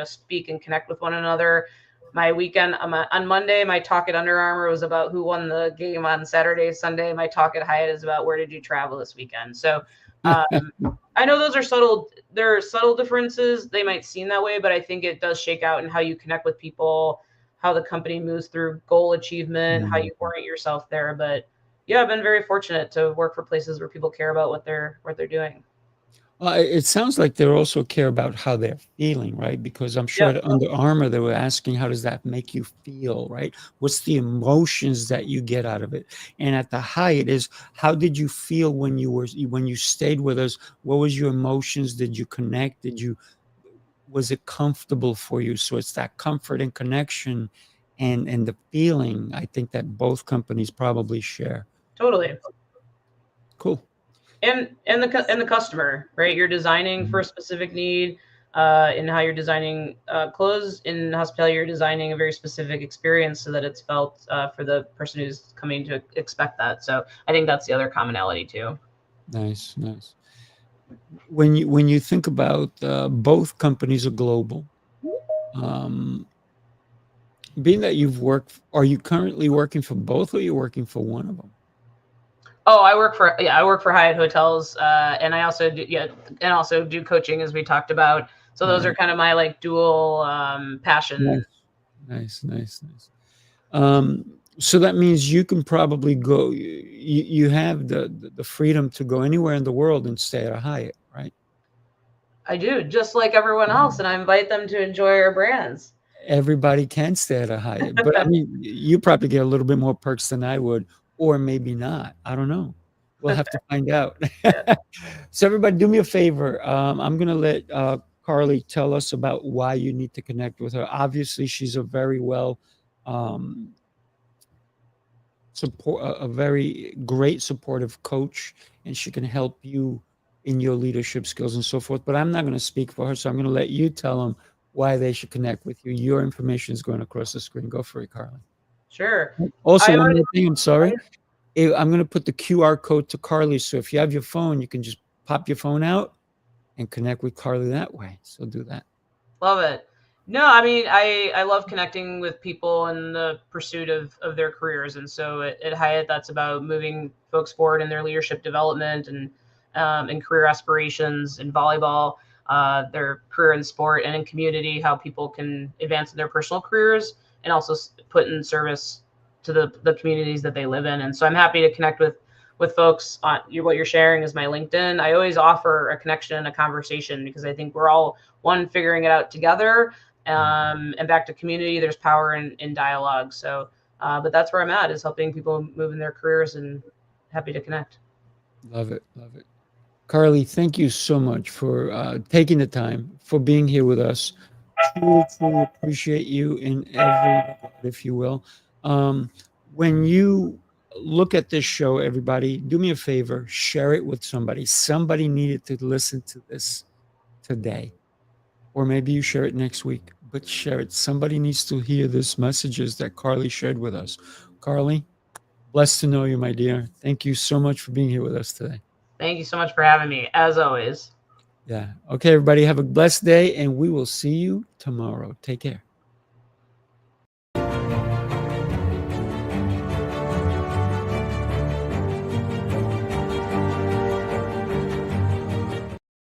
speak and connect with one another. My weekend on Monday, my talk at Under Armour was about who won the game on Saturday. Sunday, my talk at Hyatt is about where did you travel this weekend. So I know those are subtle. There are subtle differences. They might seem that way, but I think it does shake out in how you connect with people, how the company moves through goal achievement, how you orient yourself there. But yeah, I've been very fortunate to work for places where people care about what they're doing. It sounds like they also care about how they're feeling, right? Because I'm sure at Under Armour, they were asking, how does that make you feel, right? What's the emotions that you get out of it? And at the Hyatt is, how did you feel when you stayed with us? What was your emotions? Did you connect? Was it comfortable for you? So it's that comfort and connection and the feeling, I think, that both companies probably share. Totally. Cool. And the customer, right? You're designing for a specific need, in how you're designing clothes. In hospitality, you're designing a very specific experience so that it's felt for the person who's coming to expect that. So I think that's the other commonality too. Nice. When you think about both companies are global, being that you've worked, are you currently working for both, or are you working for one of them? Oh, I work for Hyatt Hotels, and I also do coaching, as we talked about. So those are kind of my dual passion. Nice. So that means you can probably go. You have the freedom to go anywhere in the world and stay at a Hyatt, right? I do, just like everyone else, and I invite them to enjoy our brands. Everybody can stay at a Hyatt, but I mean, you probably get a little bit more perks than I would, or maybe not. I don't know. We'll have to find out. Yeah. So everybody, do me a favor. I'm going to let Carlee tell us about why you need to connect with her. Obviously, she's a very well support, a very great supportive coach, and she can help you in your leadership skills and so forth. But I'm not going to speak for her, so I'm going to let you tell them why they should connect with you. Your information is going across the screen. Go for it, Carlee. Sure. Also, I one always- more thing. I'm sorry. I'm going to put the QR code to Carlee. So if you have your phone, you can just pop your phone out and connect with Carlee that way. So do that. Love it. No, I mean, I love connecting with people in the pursuit of their careers. And so at Hyatt, that's about moving folks forward in their leadership development and career aspirations in volleyball, their career in sport and in community, how people can advance in their personal careers and also put in service to the communities that they live in. And so I'm happy to connect with folks on what you're sharing is my LinkedIn. I always offer a connection, a conversation, because I think we're all figuring it out together. And back to community, there's power in dialogue. So, but that's where I'm at, is helping people move in their careers, and happy to connect. Love it. Love it. Carlee, thank you so much for taking the time, for being here with us. Truly, truly appreciate you in every regard, if you will. When you look at this show, everybody, do me a favor, share it with somebody. Somebody needed to listen to this today. Or maybe you share it next week, but share it. Somebody needs to hear this messages that Carlee shared with us. Carlee, blessed to know you, my dear. Thank you so much for being here with us today. Thank you so much for having me, as always. Yeah. Okay, everybody, have a blessed day, and we will see you tomorrow. Take care.